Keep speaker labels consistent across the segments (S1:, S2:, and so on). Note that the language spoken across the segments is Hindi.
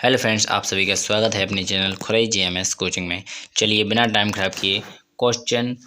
S1: हेलो फ्रेंड्स, आप सभी का स्वागत है अपने चैनल खुराई जीएमएस कोचिंग में। चलिए बिना टाइम खराब किए क्वेश्चन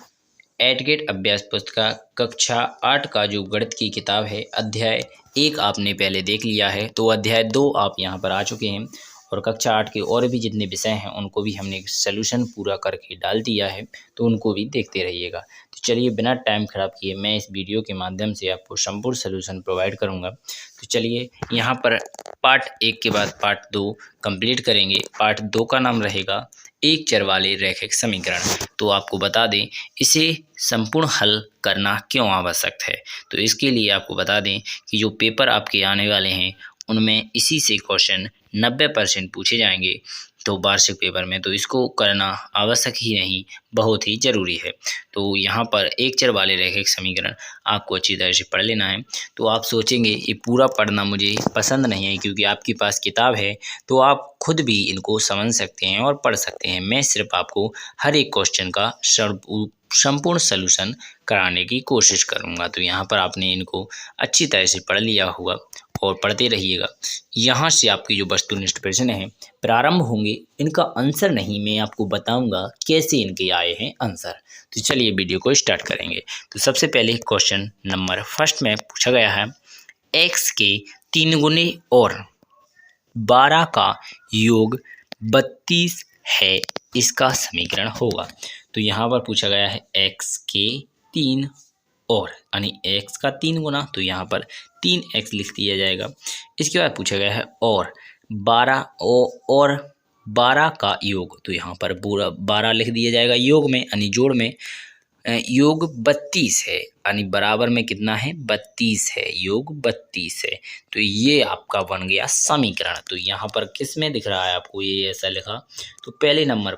S1: एट गेट अभ्यास पुस्तिका कक्षा 8 का जो गणित की किताब है अध्याय 1 आपने पहले देख लिया है, तो अध्याय 2 आप यहाँ पर आ चुके हैं और कक्षा 8 के और भी जितने विषय हैं उनको भी हमने सोल्यूशन पूरा करके डाल दिया है, तो उनको भी देखते रहिएगा। तो चलिए बिना टाइम खराब किए मैं इस वीडियो के माध्यम से आपको संपूर्ण सोल्यूशन प्रोवाइड करूँगा। तो चलिए यहाँ पर पार्ट 1 के बाद पार्ट 2 कंप्लीट करेंगे। पार्ट 2 का नाम रहेगा एक चर वाले रैखिक समीकरण। तो आपको बता दें इसे संपूर्ण हल करना क्यों आवश्यक है। तो इसके लिए आपको बता दें कि जो पेपर आपके आने वाले हैं उनमें इसी से क्वेश्चन 90% पूछे जाएंगे, तो वार्षिक पेपर में, तो इसको करना आवश्यक ही नहीं, बहुत ही ज़रूरी है। तो यहाँ पर एक चर वाले रैखिक समीकरण आपको अच्छी तरह से पढ़ लेना है। तो आप सोचेंगे ये पूरा पढ़ना मुझे पसंद नहीं है, क्योंकि आपके पास किताब है तो आप खुद भी इनको समझ सकते हैं और पढ़ सकते हैं। मैं सिर्फ आपको हर एक क्वेश्चन का संपूर्ण सलूशन कराने की कोशिश करूँगा। तो यहाँ पर आपने इनको अच्छी तरह से पढ़ लिया होगा और पढ़ते रहिएगा। यहाँ से आपकी जो वस्तुनिष्ठ प्रश्न हैं प्रारंभ होंगे, इनका आंसर नहीं, मैं आपको बताऊंगा कैसे इनके आए हैं आंसर। तो चलिए वीडियो को स्टार्ट करेंगे। तो सबसे पहले क्वेश्चन नंबर फर्स्ट में पूछा गया है x के 3 गुने और 12 का योग 32 है, इसका समीकरण होगा। तो यहाँ पर पूछा गया है x के 3 और यानी x का 3 गुना, तो यहाँ पर 3x लिख दिया जाएगा। इसके बाद पूछा गया है और 12 का योग, तो यहाँ पर पूरा 12 लिख दिया जाएगा योग में यानी जोड़ में। योग 32 है यानी बराबर में कितना है 32 है, योग 32 है। तो ये आपका बन गया समीकरण। तो यहाँ पर किस में दिख रहा है आपको ये ऐसा लिखा, तो पहले नंबर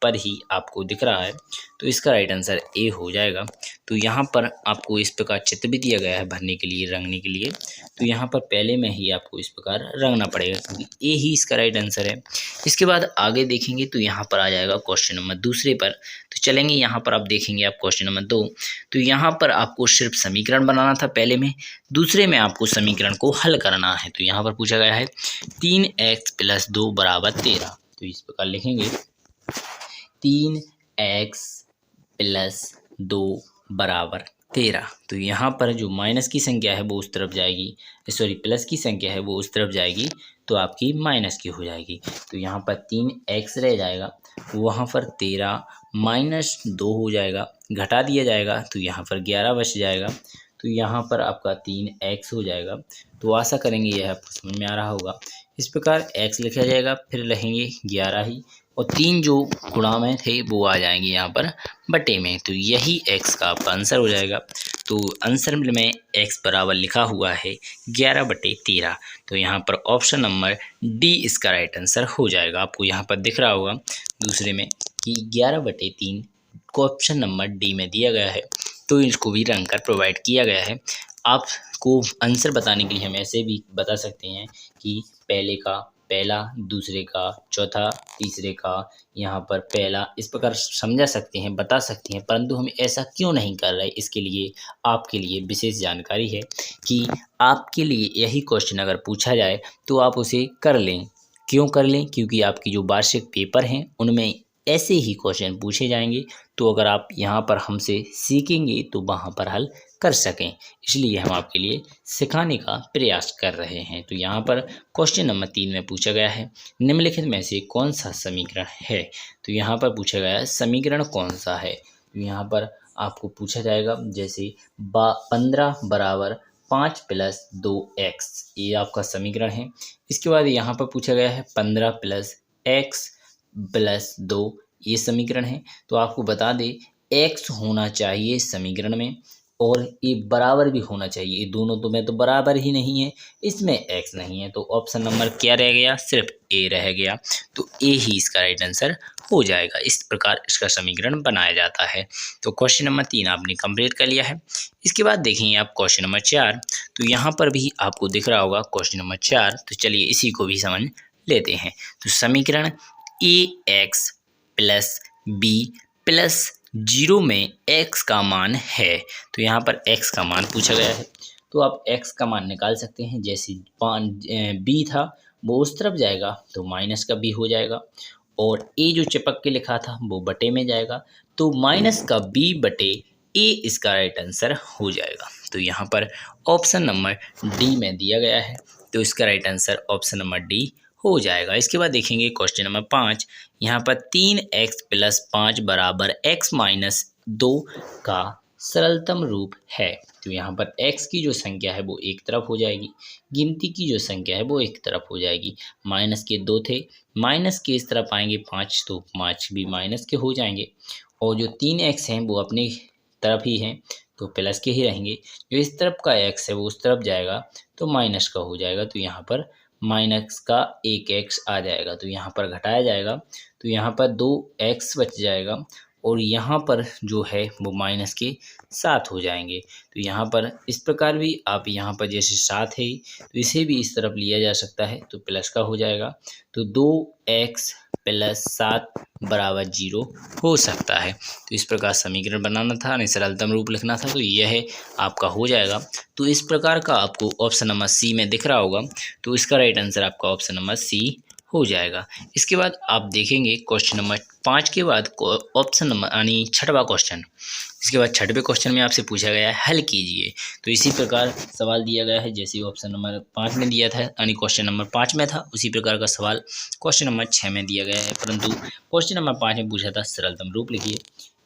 S1: पर ही आपको दिख रहा है, तो इसका राइट आंसर ए हो जाएगा। तो यहाँ पर आपको इस प्रकार चित्र भी दिया गया है भरने के लिए, रंगने के लिए। तो यहाँ पर पहले में ही आपको इस प्रकार रंगना पड़ेगा, क्योंकि ए ही इसका राइट आंसर है। इसके बाद आगे देखेंगे तो यहाँ पर आ जाएगा क्वेश्चन नंबर दूसरे पर। तो चलेंगे यहाँ पर आप देखेंगे आप क्वेश्चन नंबर 2। तो यहाँ पर आपको सिर्फ समीकरण बनाना था पहले में, दूसरे में आपको समीकरण को हल करना है। तो यहाँ पर पूछा गया है 3x + 2 = 13। तो इस प्रकार लिखेंगे 3x + 2 = 13। तो यहाँ पर जो माइनस की संख्या है वो उस तरफ जाएगी, सॉरी प्लस की संख्या है वो उस तरफ जाएगी, तो आपकी माइनस की हो जाएगी। तो यहाँ पर 3x रह जाएगा, वहाँ पर 13 - 2 हो जाएगा, घटा दिया जाएगा, तो यहाँ पर 11 बच जाएगा। तो यहाँ पर आपका 3x हो जाएगा। तो आशा करेंगे यह आपको समझ में आ रहा होगा। इस प्रकार x लिखा जाएगा, फिर रहेंगे 11 ही, और 3 जो गुणा में थे वो आ जाएंगे यहाँ पर बटे में। तो यही x का आपका आंसर हो जाएगा। तो आंसर में x बराबर लिखा हुआ है 11/13। तो यहाँ पर ऑप्शन नंबर डी इसका राइट आंसर हो जाएगा। आपको यहाँ पर दिख रहा होगा दूसरे में कि 11/3 को ऑप्शन नंबर डी में दिया गया है, तो इसको भी रंग कर प्रोवाइड किया गया है। आपको आंसर बताने के लिए हम ऐसे भी बता सकते हैं कि पहले का पहला, दूसरे का चौथा, तीसरे का यहाँ पर पहला, इस प्रकार समझा सकते हैं, बता सकते हैं। परंतु हम ऐसा क्यों नहीं कर रहे, इसके लिए आपके लिए विशेष जानकारी है कि आपके लिए यही क्वेश्चन अगर पूछा जाए तो आप उसे कर लें। क्यों कर लें? क्योंकि आपकी जो वार्षिक पेपर हैं उनमें ऐसे ही क्वेश्चन पूछे जाएंगे। तो अगर आप यहाँ पर हमसे सीखेंगे तो वहाँ पर हल कर सकें, इसलिए हम आपके लिए सिखाने का प्रयास कर रहे हैं। तो यहाँ पर क्वेश्चन नंबर 3 में पूछा गया है निम्नलिखित में से कौन सा समीकरण है। तो यहाँ पर पूछा गया है समीकरण कौन सा है। तो यहाँ पर आपको पूछा जाएगा जैसे 15 = 5 + 2x, ये आपका समीकरण है। इसके बाद यहाँ पर पूछा गया है 15 + x + 2, ये समीकरण है। तो आपको बता दें x होना चाहिए समीकरण में और ये बराबर भी होना चाहिए, ये दोनों तो में तो बराबर ही नहीं है, इसमें x नहीं है। तो ऑप्शन नंबर क्या रह गया, सिर्फ a रह गया। तो a ही इसका राइट आंसर हो जाएगा। इस प्रकार इसका समीकरण बनाया जाता है। तो क्वेश्चन नंबर 3 आपने कंप्लीट कर लिया है। इसके बाद देखेंगे आप क्वेश्चन नंबर 4। तो यहाँ पर भी आपको दिख रहा होगा क्वेश्चन नंबर 4। तो चलिए इसी को भी समझ लेते हैं। तो समीकरण ax + b + 0 में x का मान है। तो यहाँ पर x का मान पूछा गया है, तो आप x का मान निकाल सकते हैं। जैसे b था वो उस तरफ जाएगा तो माइनस का बी हो जाएगा, और ए जो चिपक के लिखा था वो बटे में जाएगा, तो माइनस का बी बटे ए इसका राइट आंसर हो जाएगा। तो यहाँ पर ऑप्शन नंबर डी में दिया गया है, तो इसका right answer option number D हो जाएगा। इसके बाद देखेंगे क्वेश्चन नंबर 5। यहाँ पर 3x + 5 बराबर x - 2 का सरलतम रूप है। तो यहाँ पर x की जो संख्या है वो एक तरफ हो जाएगी, गिनती की जो संख्या है वो एक तरफ हो जाएगी। माइनस के 2 थे, माइनस के इस तरफ आएंगे 5, तो 5 भी माइनस के हो जाएंगे, और जो 3x हैं वो अपनी तरफ ही हैं तो प्लस के ही रहेंगे। जो इस तरफ का x है वो उस तरफ जाएगा तो माइनस का हो जाएगा, तो यहाँ पर माइनस का 1x आ जाएगा, तो यहाँ पर घटाया जाएगा, तो यहाँ पर 2x बच जाएगा, और यहाँ पर जो है वो माइनस के 7 हो जाएंगे। तो यहाँ पर इस प्रकार भी आप यहाँ पर जैसे 7 है तो इसे भी इस तरफ लिया जा सकता है तो प्लस का हो जाएगा, तो 2x + 7 बराबर 0 हो सकता है। तो इस प्रकार समीकरण बनाना था, नहीं सरलतम रूप लिखना था, तो यह आपका हो जाएगा। तो इस प्रकार का आपको ऑप्शन नंबर सी में दिख रहा होगा, तो इसका राइट आंसर आपका ऑप्शन नंबर सी हो जाएगा। इसके बाद आप देखेंगे क्वेश्चन नंबर 5 के बाद ऑप्शन नंबर यानी छठवां क्वेश्चन। इसके बाद छठवें क्वेश्चन में आपसे पूछा गया है हल कीजिए। तो इसी प्रकार सवाल दिया गया है जैसे ऑप्शन नंबर 5 में दिया था, यानी क्वेश्चन नंबर 5 में था, उसी प्रकार का सवाल क्वेश्चन नंबर 6 में दिया गया है, परंतु क्वेश्चन नंबर 5 में पूछा था सरलतम रूप लिखिए,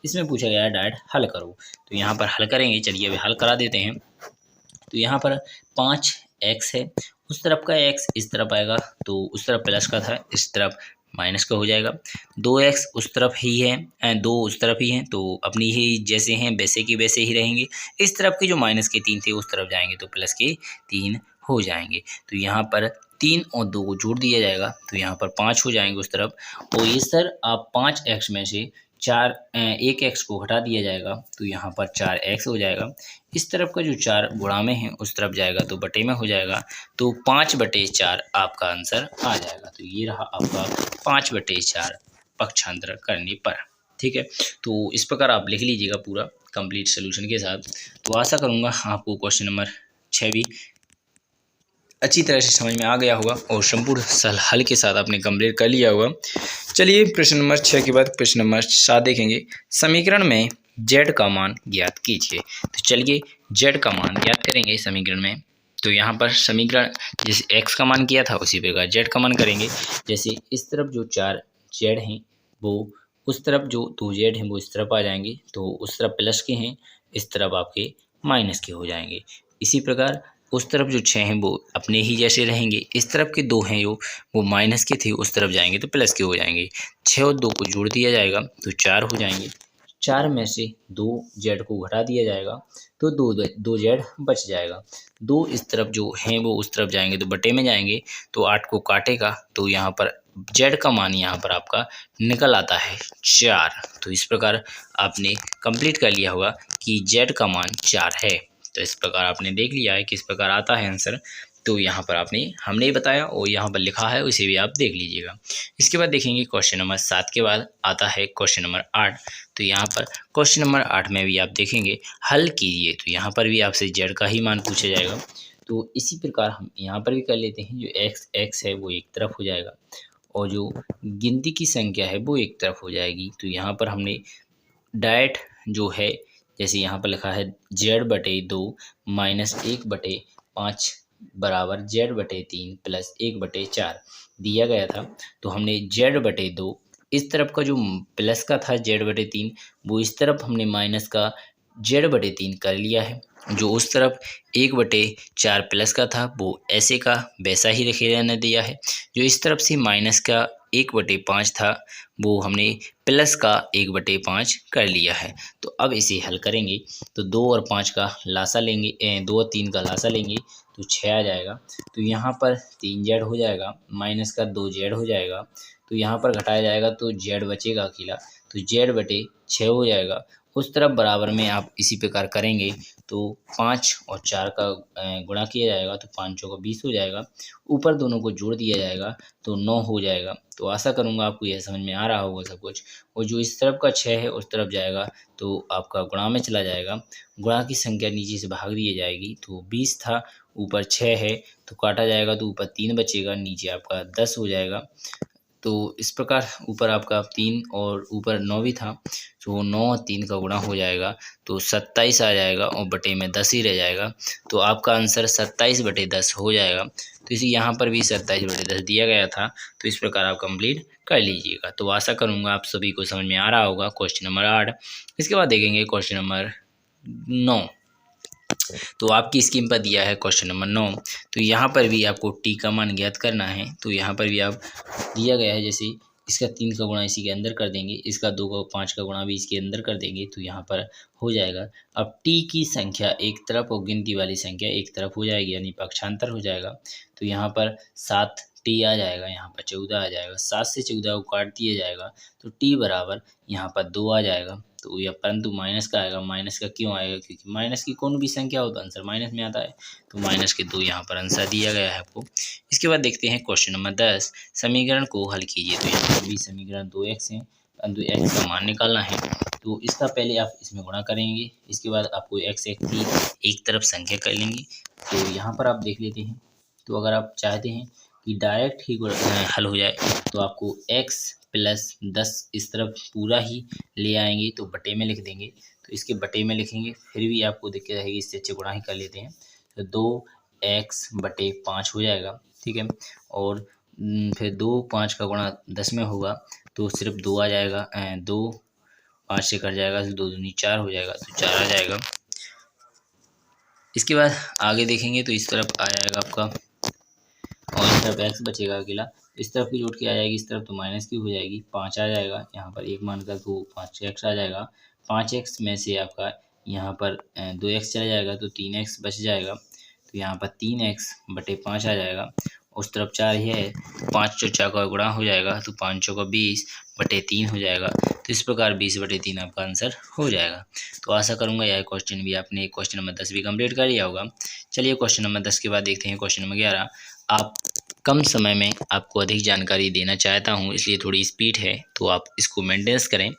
S1: इसमें पूछा गया है डायरेक्ट हल करो। तो यहाँ पर हल करेंगे, चलिए अभी हल करा देते हैं। तो यहाँ पर 5x है, उस तरफ का x इस तरफ आएगा तो उस तरफ प्लस का था, इस तरफ माइनस का हो जाएगा। 2x उस तरफ ही है, 2 उस तरफ ही हैं तो अपनी ही जैसे हैं वैसे की वैसे ही रहेंगे। इस तरफ के जो माइनस के 3 थे उस तरफ जाएंगे तो प्लस के 3 हो जाएंगे। तो यहाँ पर 3 और 2 को जोड़ दिया जाएगा तो यहाँ पर 5 हो जाएंगे उस तरफ, और ये सर आप 5x में से 1x को घटा दिया जाएगा तो यहाँ पर 4x हो जाएगा। इस तरफ का जो 4 गुणा में है उस तरफ जाएगा तो बटे में हो जाएगा, तो 5/4 आपका आंसर आ जाएगा। तो ये रहा आपका 5/4 पक्षांतर करने पर। ठीक है, तो इस प्रकार आप लिख लीजिएगा पूरा कंप्लीट सोल्यूशन के साथ। तो आशा करूँगा आपको क्वेश्चन नंबर 6 भी अच्छी तरह से समझ में आ गया होगा और संपूर्ण हल के साथ आपने कंप्लीट कर लिया होगा। चलिए प्रश्न नंबर 6 के बाद प्रश्न नंबर 7 देखेंगे। समीकरण में z का मान ज्ञात कीजिए। तो चलिए z का मान ज्ञात करेंगे समीकरण में। तो यहाँ पर समीकरण जैसे x का मान किया था उसी प्रकार z का मान करेंगे। जैसे इस तरफ जो 4 z हैं वो उस तरफ जो 2 z हैं वो इस तरफ आ जाएंगे, तो उस तरफ प्लस के हैं, इस तरफ आपके माइनस के हो जाएंगे। इसी प्रकार उस तरफ जो 6 हैं वो अपने ही जैसे रहेंगे, इस तरफ के 2 हैं जो वो माइनस के थे उस तरफ जाएंगे तो प्लस के हो जाएंगे। 6 और 2 को जोड़ दिया जाएगा तो 4 हो जाएंगे। 4 में से 2 जेड को घटा दिया जाएगा तो 2 जेड बच जाएगा। 2 इस तरफ जो हैं वो उस तरफ जाएंगे तो बटे में जाएंगे, तो 8 को काटेगा तो यहाँ पर जेड का मान यहाँ पर आपका निकल आता है 4। तो इस प्रकार आपने कंप्लीट कर लिया होगा कि जेड का मान 4 है। तो इस प्रकार आपने देख लिया है किस प्रकार आता है आंसर। तो यहाँ पर हमने ही बताया और यहाँ पर लिखा है उसे भी आप देख लीजिएगा। इसके बाद देखेंगे क्वेश्चन नंबर 7 के बाद आता है क्वेश्चन नंबर 8। तो यहाँ पर क्वेश्चन नंबर 8 में भी आप देखेंगे हल कीजिए। तो यहाँ पर भी आपसे जेड का ही मान पूछा जाएगा, तो इसी प्रकार हम यहाँ पर भी कर लेते हैं। जो x है वो एक तरफ हो जाएगा और जो गिनती की संख्या है वो एक तरफ हो जाएगी। तो यहाँ पर हमने डायरेक्ट जो है जैसे यहाँ पर लिखा है z/2 - 1/5 बराबर z/3 + 1/4 दिया गया था। तो हमने z/2 इस तरफ का जो प्लस का था z/3 वो इस तरफ हमने माइनस का z/3 कर लिया है। जो उस तरफ 1/4 प्लस का था वो ऐसे का वैसा ही रखे रहने दिया है। जो इस तरफ से माइनस का 1/5 था वो हमने प्लस का 1/5 कर लिया है। तो अब इसे हल करेंगे तो 2 और 5 का लासा लेंगे, 2 और 3 का लासा लेंगे तो 6 आ जाएगा। तो यहाँ पर 3z हो जाएगा, माइनस का 2z हो जाएगा, तो यहाँ पर घटाया जाएगा तो z बचेगा अकेला, तो z/6 हो जाएगा। उस तरफ बराबर में आप इसी प्रकार करेंगे तो 5 और 4 का गुणा किया जाएगा तो 5 चौका 20 हो जाएगा। ऊपर दोनों को जोड़ दिया जाएगा तो 9 हो जाएगा। तो आशा करूँगा आपको यह समझ में आ रहा होगा सब कुछ। और जो इस तरफ का 6 है उस तरफ जाएगा तो आपका गुणा में चला जाएगा, गुणा की संख्या नीचे से भाग दी जाएगी। तो 20 था ऊपर 6 है तो काटा जाएगा तो ऊपर 3 बचेगा, नीचे आपका 10 हो जाएगा। तो इस प्रकार ऊपर आपका 3 और ऊपर 9 भी था, तो 9 और 3 का गुणा हो जाएगा तो 27 आ जाएगा और बटे में 10 ही रह जाएगा। तो आपका आंसर 27/10 हो जाएगा। तो इसी यहाँ पर भी 27/10 दिया गया था। तो इस प्रकार आप कंप्लीट कर लीजिएगा। तो आशा करूँगा आप सभी को समझ में आ रहा होगा क्वेश्चन नंबर 8। इसके बाद देखेंगे क्वेश्चन नंबर 9। तो आपकी स्कीम पर दिया है क्वेश्चन नंबर 9। तो यहाँ पर भी आपको टी का मान ज्ञात करना है। तो यहाँ पर भी आप दिया गया है, जैसे इसका 3 का गुणा इसी के अंदर कर देंगे, इसका 2 का 5 का गुणा भी इसके अंदर कर देंगे, तो यहाँ पर हो जाएगा। अब टी की संख्या एक तरफ और गिनती वाली संख्या एक तरफ हो जाएगी, यानी पक्षांतर हो जाएगा। तो यहाँ पर 7 टी आ जाएगा, यहाँ पर 14 आ जाएगा। 7 से 14 को काट दिया जाएगा तो टी बराबर यहाँ पर 2 आ जाएगा। तो यह परंतु माइनस का आएगा। माइनस का क्यों आएगा? क्योंकि माइनस की कौन भी संख्या हो तो आंसर माइनस में आता है। तो माइनस के 2 यहाँ पर आंसर दिया गया है आपको। इसके बाद देखते हैं क्वेश्चन नंबर 10। समीकरण को हल कीजिए। तो यहाँ पर भी समीकरण 2x है, परंतु x का मान निकालना है। तो इसका पहले आप इसमें गुणा करेंगे, इसके बाद आपको x की एक तरफ संख्या कर लेंगे। तो यहाँ पर आप देख लेते हैं। तो अगर आप चाहते हैं कि डायरेक्ट ही हल हो जाए तो आपको x + 10 इस तरफ पूरा ही ले आएंगे, तो बटे में लिख देंगे। तो इसके बटे में लिखेंगे फिर भी आपको दिक्कत रहेगी, इससे अच्छे गुणा ही कर लेते हैं। तो 2x/5 हो जाएगा, ठीक है। और फिर 2 5 का गुणा 10 में होगा तो सिर्फ 2 आ जाएगा। 2 5 से कट जाएगा तो 2 दूनी 4 हो जाएगा, तो 4 आ जाएगा। इसके बाद आगे देखेंगे तो इस तरफ आ जाएगा आपका, और इस तरफ x बचेगा अकेला। इस तरफ की जोड़ के आ जाएगी, इस तरफ तो माइनस की हो जाएगी। 5 आ जाएगा यहाँ पर, एक मानकर तो 5x आ जाएगा। 5x में से आपका यहाँ पर 2x चला जाएगा तो 3x बच जाएगा। तो यहाँ पर 3x/5 आ जाएगा। उस तरफ 4 ही है तो 5 4 का गुणा हो जाएगा, तो 5 4 20/3 हो जाएगा। तो इस प्रकार 20/3 आपका आंसर हो जाएगा। तो आशा करूँगा यह क्वेश्चन भी आपने क्वेश्चन नंबर 10 भी कंप्लीट कर लिया होगा। चलिए क्वेश्चन नंबर 10 के बाद देखते हैं क्वेश्चन नंबर 11। आप कम समय में आपको अधिक जानकारी देना चाहता हूँ, इसलिए थोड़ी स्पीड है, तो आप इसको मेंटेनेंस करें,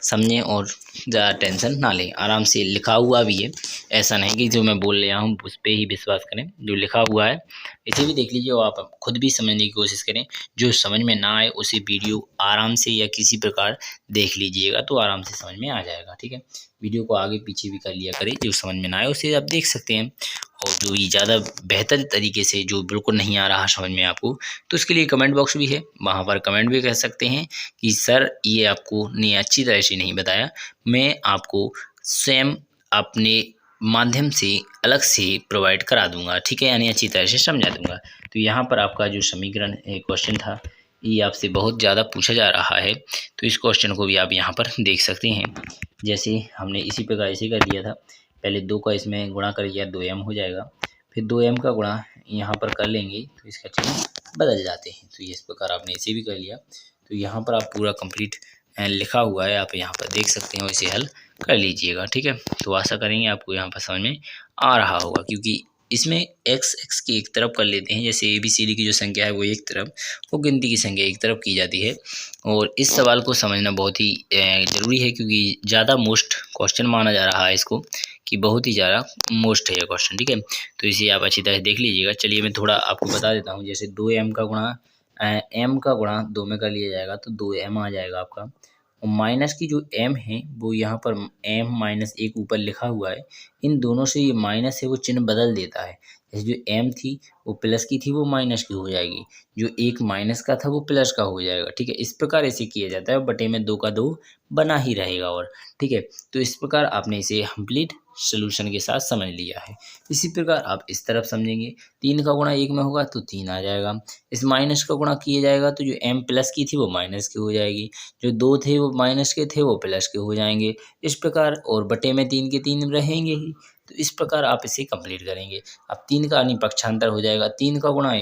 S1: समझें और ज़्यादा टेंशन ना लें। आराम से लिखा हुआ भी है, ऐसा नहीं कि जो मैं बोल रहा हूँ उस पर ही विश्वास करें। जो लिखा हुआ है इसे भी देख लीजिए और आप खुद भी समझने की कोशिश करें। जो समझ में ना आए उसे वीडियो आराम से या किसी प्रकार देख लीजिएगा, तो आराम से समझ में आ जाएगा, ठीक है। वीडियो को आगे पीछे भी कर लिया करें, जो समझ में ना आए उसे आप देख सकते हैं। और जो ये ज़्यादा बेहतर तरीके से जो बिल्कुल नहीं आ रहा समझ में आपको, तो उसके लिए कमेंट बॉक्स भी है, वहाँ पर कमेंट भी कर सकते हैं कि सर ये आपको ने अच्छी तरह से नहीं बताया, मैं आपको स्वयं अपने माध्यम से अलग से प्रोवाइड करा दूंगा, ठीक है, यानी अच्छी तरह से समझा दूंगा। तो यहाँ पर आपका जो समीकरण क्वेश्चन था ये आपसे बहुत ज़्यादा पूछा जा रहा है, तो इस क्वेश्चन को भी आप यहाँ पर देख सकते हैं। जैसे हमने इसी प्रकार ऐसे कर दिया था, पहले 2 का इसमें गुणा कर लिया, 2m हो जाएगा। फिर 2m का गुणा यहाँ पर कर लेंगे तो इसका चिन्ह बदल जाते हैं। तो इस प्रकार आपने इसे भी कर लिया। तो यहाँ पर आप पूरा कंप्लीट लिखा हुआ है, आप यहाँ पर देख सकते हो, इसे हल कर लीजिएगा, ठीक है। तो आशा करेंगे आपको यहाँ पर समझ में आ रहा होगा, क्योंकि इसमें x की एक तरफ कर लेते हैं। जैसे ABCD की जो संख्या है वो एक तरफ, वो गिनती की संख्या एक तरफ की जाती है। और इस सवाल को समझना बहुत ही ज़रूरी है, क्योंकि ज़्यादा मोस्ट क्वेश्चन माना जा रहा है इसको, कि बहुत ही ज़्यादा मोस्ट है ये क्वेश्चन, ठीक है। तो इसे आप अच्छी तरह देख लीजिएगा। चलिए मैं थोड़ा आपको बता देता हूँ। जैसे 2m का गुणा m का गुणा 2 में कर लिया जाएगा तो 2m आ जाएगा आपका। और माइनस की जो m है वो यहाँ पर m-1 ऊपर लिखा हुआ है, इन दोनों से ये माइनस है वो चिन्ह बदल देता है। जैसे जो m थी वो प्लस की थी, वो माइनस की हो जाएगी। जो एक माइनस का था वो प्लस का हो जाएगा, ठीक है। इस प्रकार इसे किया जाता है। बटे में 2 का 2 बना ही रहेगा, और ठीक है। तो इस प्रकार आपने इसे कंप्लीट सोल्यूशन के साथ समझ लिया है। इसी प्रकार आप इस तरफ समझेंगे, 3 का गुणा 1 में होगा तो 3 आ जाएगा। इस माइनस का गुणा किया जाएगा तो जो m प्लस की थी वो माइनस की हो जाएगी, जो 2 थे वो माइनस के थे वो प्लस के हो जाएंगे। इस प्रकार, और बटे में 3 के 3 रहेंगे ही। तो इस प्रकार आप इसे कंप्लीट करेंगे। अब 3 का पक्षांतर हो जाएगा, 3 का गुणा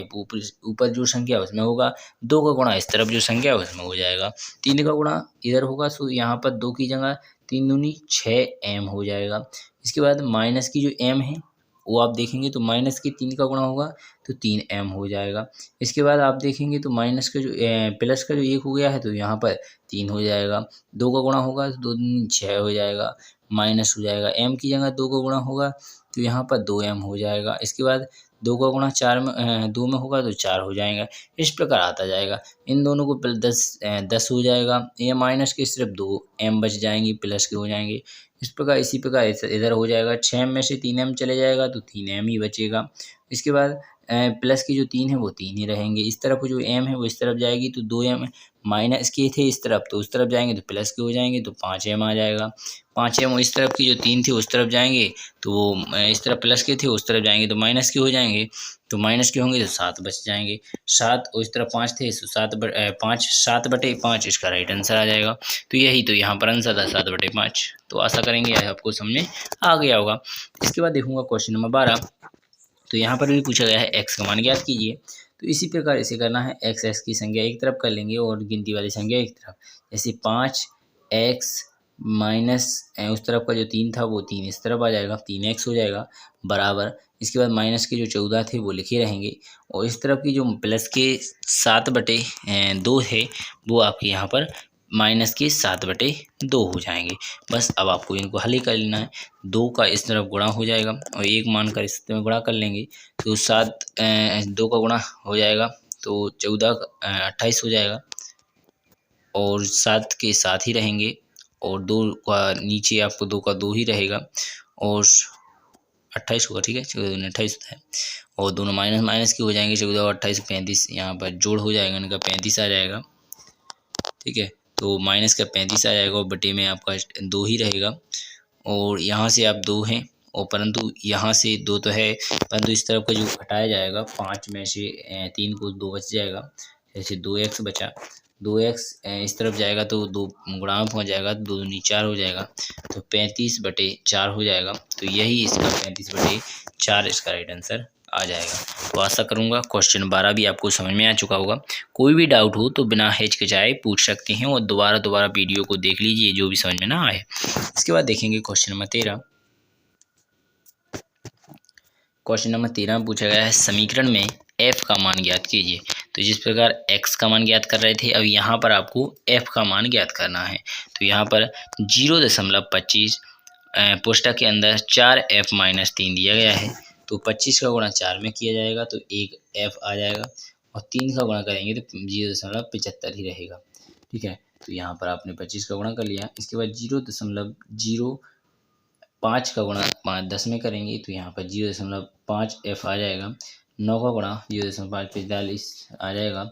S1: ऊपर जो संख्या उसमें होगा, 2 का गुणा इस तरफ जो संख्या है उसमें हो जाएगा। 3 का गुणा इधर होगा तो यहाँ पर 2 की जगह 3 दूनी 6m हो जाएगा। इसके बाद माइनस की जो m है वो आप देखेंगे तो माइनस की 3 का गुणा होगा तो 3m हो जाएगा। इसके बाद आप देखेंगे तो माइनस का जो प्लस का जो 1 हो गया है तो यहाँ पर 3 हो जाएगा। 2 का गुणा होगा तो 2 दूनी 6 हो जाएगा, माइनस हो जाएगा। m की जगह 2 का गुणा होगा तो यहाँ पर 2m हो जाएगा। इसके बाद 2 का गुणा 2 में होगा तो 4 हो जाएगा। इस प्रकार आता जाएगा। इन दोनों को 10 हो जाएगा। ये माइनस के सिर्फ 2m बच जाएंगी, प्लस के हो जाएंगे। इस प्रकार इसी प्रकार इधर हो जाएगा। 6m में से 3m चले जाएगा तो 3m ही बचेगा। इसके बाद प्लस की जो 3 है वो 3 ही रहेंगे। इस तरफ जो m है वो इस तरफ जाएगी तो 2m, माइनस के थे इस तरफ तो उस तरफ जाएंगे तो प्लस के हो जाएंगे तो 5m आ जाएगा। 5m इस तरफ की जो 3 थे उस तरफ जाएंगे तो वो इस तरफ प्लस के थे उस तरफ जाएंगे तो माइनस के हो जाएंगे। तो माइनस के होंगे तो 7 बच जाएंगे। 7 और इस तरफ 5 थे तो 7/5 इसका राइट आंसर आ जाएगा। तो यही तो यहाँ पर आंसर था 7/5। तो आशा करेंगे आपको समझ में आ गया होगा। इसके बाद देखूंगा क्वेश्चन नंबर 12। तो यहाँ पर भी पूछा गया है एक्स का मान ज्ञात कीजिए। तो इसी प्रकार इसे करना है। एक्स की संख्या एक तरफ कर लेंगे और गिनती वाली संख्या एक तरफ। जैसे 5x माइनस उस तरफ का जो 3 था वो 3 इस तरफ आ जाएगा, 3x हो जाएगा बराबर। इसके बाद माइनस के जो 14 थे वो लिखे रहेंगे और इस तरफ की जो प्लस के 7/2 है वो आपके यहाँ पर माइनस के 7/2 हो जाएंगे। बस अब आपको इनको हल ही कर लेना है। 2 का इस तरफ गुणा हो जाएगा और 1 मानकर इस तरफ गुणा कर लेंगे तो 2 का गुणा हो जाएगा तो 28 हो जाएगा और 7 के साथ ही रहेंगे और 2 का नीचे आपको 2 का 2 ही रहेगा और 28 होगा। ठीक है, 28 होता है और दोनों माइनस माइनस के हो जाएंगे। 14 और 28 35 यहाँ पर जोड़ हो जाएगा, इनका 35 आ जाएगा। ठीक है, तो माइनस का 35 आ जाएगा और बटे में आपका 2 ही रहेगा और यहाँ से आप 2 हैं और परंतु यहाँ से 2 तो है परंतु इस तरफ का जो घटाया जाएगा 5 में से 3 को 2 बच जाएगा। जैसे 2x बचा, 2x इस तरफ जाएगा तो 2 गुणा में पहुँच जाएगा, 2 दूनी 4 हो जाएगा तो 35/4 हो जाएगा। तो यही इसका 35/4 इसका राइट आंसर आ जाएगा। तो आशा करूंगा क्वेश्चन 12 भी आपको समझ में आ चुका होगा। कोई भी डाउट हो तो बिना हिचकिचाए पूछ सकते हैं और दोबारा वीडियो को देख लीजिए जो भी समझ में ना आए। इसके बाद देखेंगे क्वेश्चन नंबर 13। क्वेश्चन नंबर 13 में पूछा गया है समीकरण में f का मान ज्ञात कीजिए। तो जिस प्रकार x का मान ज्ञात कर रहे थे अब यहाँ पर आपको f का मान ज्ञात करना है। तो यहाँ पर 0.25 पुस्तक के अंदर 4f-3 दिया गया है तो 25 का गुणा 4 में किया जाएगा तो 1f आ जाएगा और 3 का गुणा करेंगे तो 0.75 ही रहेगा। ठीक है, तो यहाँ पर आपने 25 का गुणा कर लिया। इसके बाद 0.05 का गुणा 10 में करेंगे तो यहाँ पर 0.5f आ जाएगा। 9 का गुणा 0.5 45 आ जाएगा।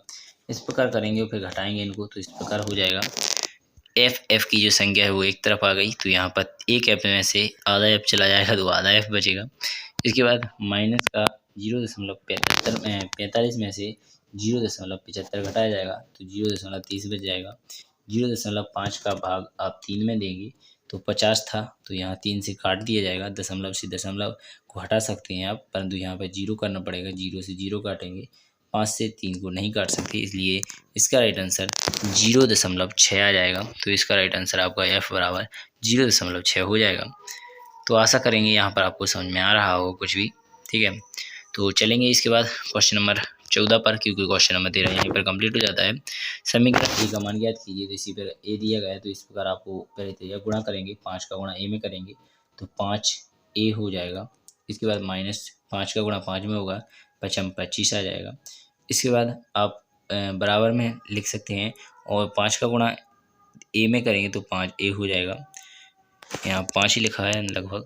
S1: इस प्रकार करेंगे और फिर घटाएंगे इनको तो इस प्रकार हो जाएगा। f की जो संख्या है वो एक तरफ आ गई तो यहाँ पर एक f में से आधा f चला जाएगा तो आधा f बचेगा। इसके बाद माइनस का 0.45 में से 0.75 घटाया जाएगा तो 0.30 बच जाएगा। 0.5 का भाग आप 3 में देंगे तो 50 था तो यहाँ 3 से काट दिया जाएगा। दशमलव से दशमलव को हटा सकते हैं आप परंतु यहाँ पर 0 करना पड़ेगा। 0 से 0 काटेंगे, 5 से 3 को नहीं काट सकते इसलिए इसका राइट आंसर 0.6 आ जाएगा। तो इसका राइट आंसर आपका f बराबर 0.6 हो जाएगा। तो आशा करेंगे यहाँ पर आपको समझ में आ रहा हो कुछ भी। ठीक है, तो चलेंगे इसके बाद क्वेश्चन नंबर 14 पर क्योंकि क्वेश्चन नंबर 13 यहीं पर कंप्लीट हो जाता है। समीकरण a का मान ज्ञात कीजिए। तो इसी पर a दिया गया है तो इस प्रकार आपको पहले तो गुणा करेंगे, 5 का गुणा a में करेंगे तो 5a हो जाएगा। इसके बाद माइनस 5 का गुणा 5 में होगा 25 आ जाएगा। इसके बाद आप बराबर में लिख सकते हैं और 5 का गुणा a में करेंगे तो 5a हो जाएगा। यहाँ 5 ही लिखा है लगभग,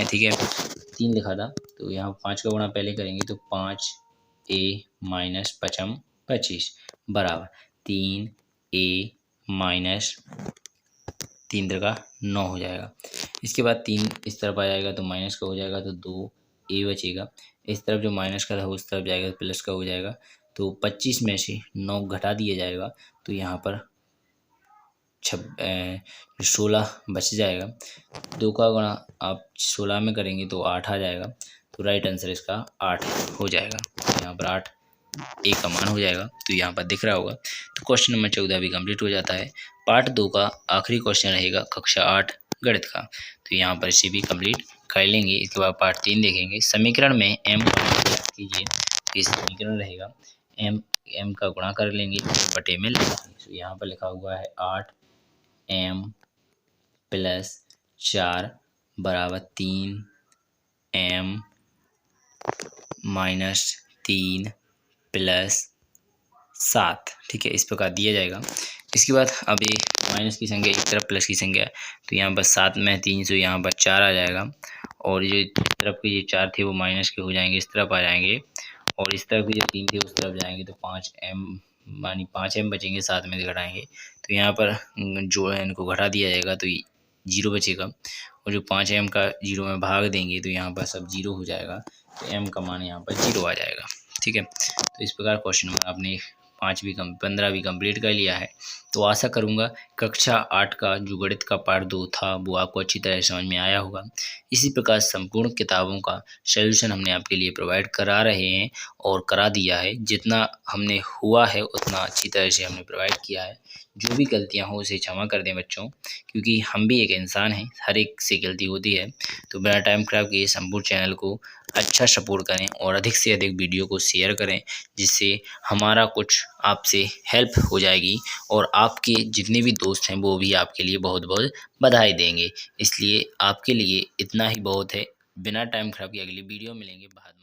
S1: ठीक है 3 लिखा था तो यहाँ 5 का गुणा पहले करेंगे तो 5a माइनस 25 बराबर 3a माइनस 3 का 9 हो जाएगा। इसके बाद 3 इस तरफ आ जाएगा तो माइनस का हो जाएगा तो 2a बचेगा। इस तरफ जो माइनस का था उस तरफ जाएगा तो प्लस का हो जाएगा तो 25 में से 9 घटा दिया जाएगा तो यहाँ पर 16 बच जाएगा। 2 का गुणा आप 16 में करेंगे तो 8 आ जाएगा। तो राइट आंसर इसका 8 हो जाएगा। यहाँ पर 8 a का मान हो जाएगा तो यहाँ पर दिख रहा होगा। तो क्वेश्चन नंबर 14 भी कंप्लीट हो जाता है। पार्ट 2 का आखिरी क्वेश्चन रहेगा कक्षा 8 गणित का। तो यहाँ पर इसे भी कंप्लीट कर लेंगे। इसके बाद पार्ट 3 देखेंगे समीकरण में m का मान ज्ञात कीजिए। ये समीकरण रहेगा m का गुणा कर लेंगे बटे में लिखेंगे। तो यहाँ पर लिखा हुआ है 8m + 4 बराबर 3 m -3 + 7, ठीक है, इस प्रकार दिया जाएगा। इसके बाद अब ये माइनस की संख्या इस तरफ प्लस की संख्या है, तो यहाँ पर 7 में 3 से यहाँ पर 4 आ जाएगा, और जो इस तरफ के ये 4 थे वो माइनस के हो जाएंगे, इस तरफ आ जाएंगे, और इस तरफ के जो 3 थे उस तरफ जाएंगे, तो 5m मानी 5m बचेंगे, 7 में से घटाएंगे तो यहाँ पर जो है इनको घटा दिया जाएगा, तो 0 बचेगा, और जो 5m का 0 में भाग देंगे तो यहाँ पर सब 0 हो जाएगा, तो m का मान यहाँ पर 0 आ जाएगा, ठीक है। तो इस प्रकार क्वेश्चन नंबर आपने 15 भी कंप्लीट कर लिया है। तो आशा करूँगा कक्षा 8 का जो गणित का पार्ट 2 था वो आपको अच्छी तरह समझ में आया होगा। इसी प्रकार संपूर्ण किताबों का सॉल्यूशन हमने आपके लिए प्रोवाइड करा रहे हैं और करा दिया है। जितना हमने हुआ है उतना अच्छी तरह से हमने प्रोवाइड किया है। जो भी गलतियां हो उसे क्षमा कर दें बच्चों, क्योंकि हम भी एक इंसान हैं, हर एक से गलती होती है। तो बिना टाइम खराब किए संपूर्ण चैनल को अच्छा सपोर्ट करें और अधिक से अधिक वीडियो को शेयर करें, जिससे हमारा कुछ आपसे हेल्प हो जाएगी और आपके जितने भी दोस्त हैं वो भी आपके लिए बहुत बहुत बधाई देंगे। इसलिए आपके लिए इतना ही बहुत है। बिना टाइम खराब किए अगली वीडियो मिलेंगे बाद में।